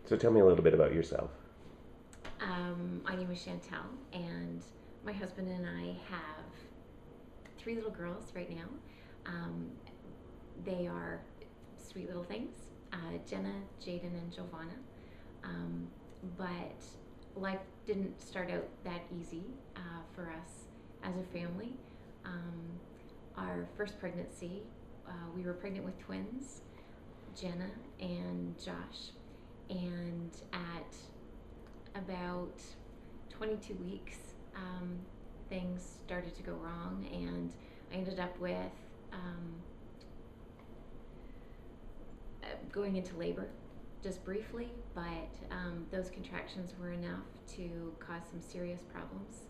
So tell me a little bit about yourself. My name is Chantelle, and my husband and I have three little girls right now. Um, they are sweet little things, Jenna, Jaden, and Giovanna. Um, but life didn't start out that easy for us as a family. Um, our first pregnancy, we were pregnant with twins, Jenna and Josh, and at about 22 weeks, um, things started to go wrong, and I ended up with um, going into labor just briefly, but those contractions were enough to cause some serious problems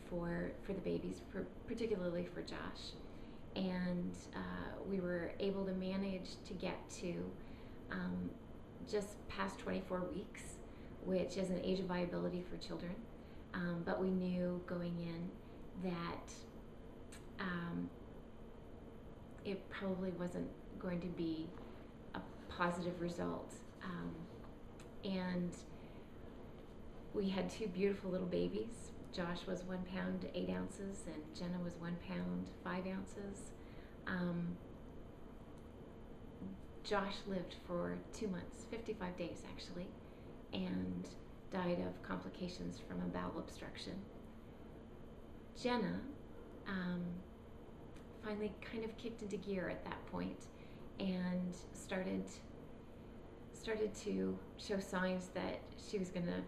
for the babies, particularly for Josh. And we were able to manage to get to um, just past 24 weeks, which is an age of viability for children. But we knew going in that it probably wasn't going to be a positive result. And we had two beautiful little babies. Josh was 1 pound 8 ounces, and Jenna was 1 pound 5 ounces. Um, Josh lived for 2 months, 55 days actually, and died of complications from a bowel obstruction. Jenna um, finally kind of kicked into gear at that point and started to show signs that she was gonna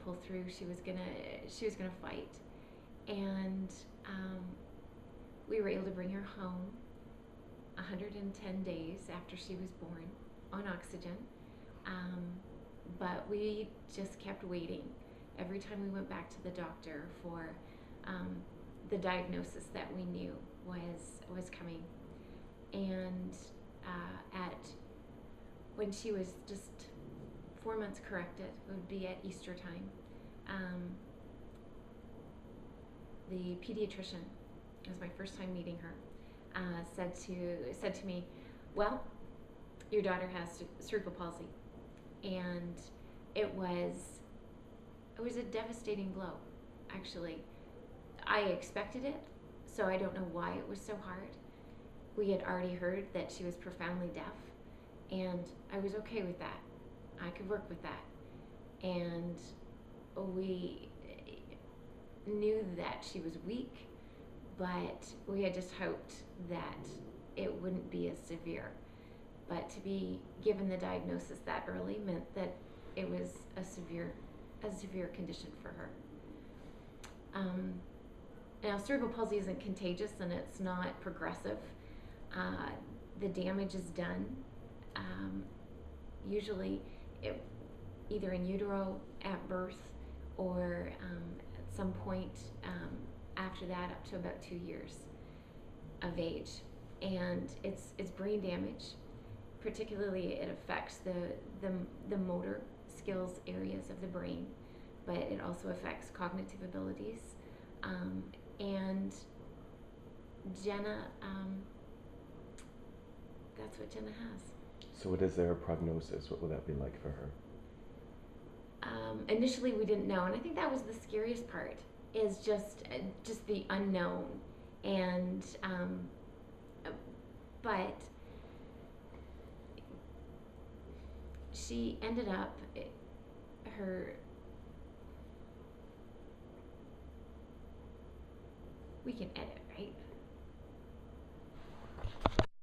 pull through. She was gonna fight, and we were able to bring her home 110 days after she was born on oxygen. Um, but we just kept waiting every time we went back to the doctor for um, the diagnosis that we knew was coming. And at when she was just 4 months corrected, it would be at Easter time. Um, the pediatrician, it was my first time meeting her, said to me, "Well, your daughter has cerebral palsy," and it was it was a devastating blow. Actually, I expected it, so I don't know why it was so hard. We had already heard that she was profoundly deaf, and I was okay with that. I could work with that, and we knew that she was weak, but we had just hoped that it wouldn't be as severe. But to be given the diagnosis that early meant that it was a severe condition for her. Um, Now, cerebral palsy isn't contagious and it's not progressive. The damage is done usually it, either in utero at birth or at some point after that, up to about 2 years of age. And it's brain damage. Particularly, it affects the motor skills areas of the brain, but it also affects cognitive abilities. And Jenna, that's what Jenna has. So what is their prognosis? What will that be like for her? Initially, we didn't know, and I think that was the scariest part. Is just the unknown, and but she ended up her. We can edit, right?